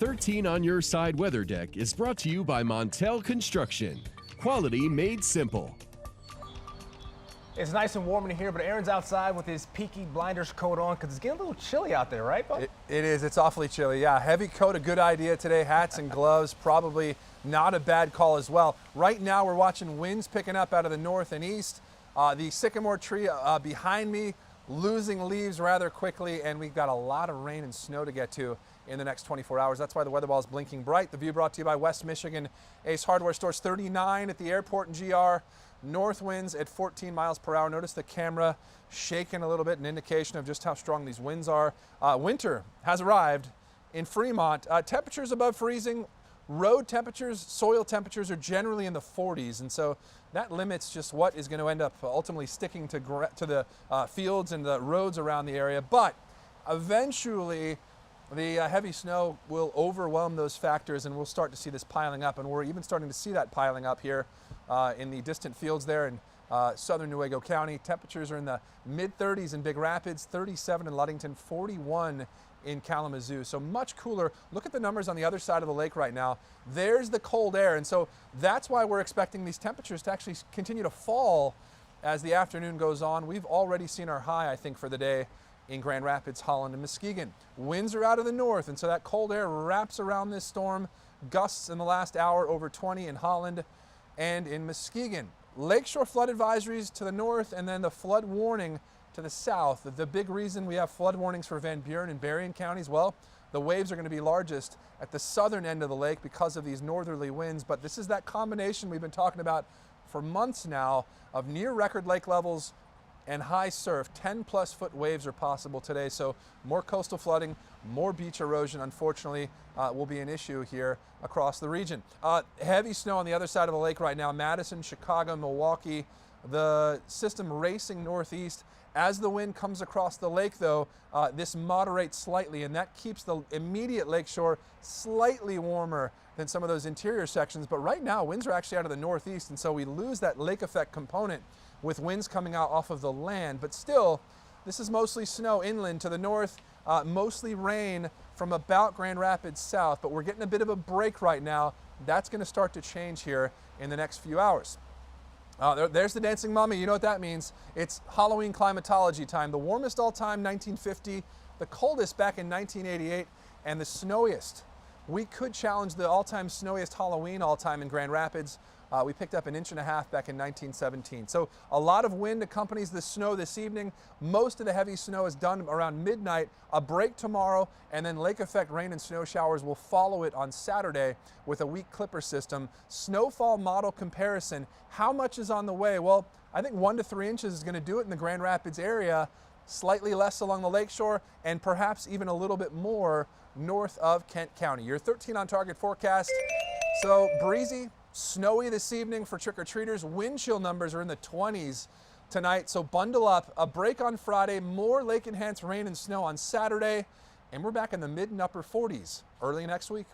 13 on Your Side Weather Deck is brought to you by Montel Construction. Quality made simple. It's nice and warm in here, but Aaron's outside with his Peaky Blinders coat on because it's getting a little chilly out there, right, bud? It is. It's awfully chilly. Yeah, heavy coat, a good idea today. Hats and gloves, probably not a bad call as well. Right now, we're watching winds picking up out of the north and east. The sycamore tree behind me losing leaves rather quickly, and we've got a lot of rain and snow to get to in the next 24 hours. That's why the weather ball is blinking bright. The view brought to you by West Michigan Ace Hardware Stores. 39 at the airport in GR. North winds at 14 miles per hour. Notice the camera shaking a little bit, an indication of just how strong these winds are. Winter has arrived in Fremont. Temperatures above freezing. Road temperatures, soil temperatures are generally in the 40s, and so that limits just what is going to end up ultimately sticking to the fields and the roads around the area. But eventually, the heavy snow will overwhelm those factors, and we'll start to see this piling up, and we're even starting to see that piling up here in the distant fields there in southern Newaygo County. Temperatures are in the mid-30s in Big Rapids, 37 in Ludington, 41 in Kalamazoo, so much cooler. Look at the numbers on the other side of the lake right now. There's the cold air, and so that's why we're expecting these temperatures to actually continue to fall as the afternoon goes on. We've already seen our high, I think, for the day in Grand Rapids, Holland, and Muskegon. Winds are out of the north, and so that cold air wraps around this storm. Gusts in the last hour over 20 in Holland and in Muskegon. Lakeshore flood advisories to the north, and then the flood warning to the south. The big reason we have flood warnings for Van Buren and Berrien counties, well, the waves are going to be largest at the southern end of the lake because of these northerly winds. But this is that combination we've been talking about for months now of near record lake levels and high surf. 10+ foot waves are possible today, so more coastal flooding, more beach erosion, unfortunately, will be an issue here across the region. Heavy snow on the other side of the lake right now, Madison, Chicago, Milwaukee. The system racing northeast. As the wind comes across the lake, though, this moderates slightly, and that keeps the immediate lakeshore slightly warmer than some of those interior sections. But right now, winds are actually out of the northeast, and so we lose that lake effect component with winds coming out off of the land. But still, this is mostly snow inland to the north, mostly rain from about Grand Rapids south. But we're getting a bit of a break right now. That's going to start to change here in the next few hours. There's the dancing mummy. You know what that means. It's Halloween climatology time. The warmest all time, 1950. The coldest back in 1988. And the snowiest. We could challenge the all-time snowiest Halloween all-time in Grand Rapids. We picked up 1.5 inches back in 1917. So a lot of wind accompanies the snow this evening. Most of the heavy snow is done around midnight. A break tomorrow, and then lake effect rain and snow showers will follow it on Saturday with a weak clipper system. Snowfall model comparison. How much is on the way? Well, I think 1 to 3 inches is going to do it in the Grand Rapids area. Slightly less along the lakeshore, and perhaps even a little bit more north of Kent County. Your 13 on target forecast. So breezy, snowy this evening for trick-or-treaters. Wind chill numbers are in the 20s tonight, so bundle up. A break on Friday, more lake-enhanced rain and snow on Saturday, and we're back in the mid and upper 40s early next week.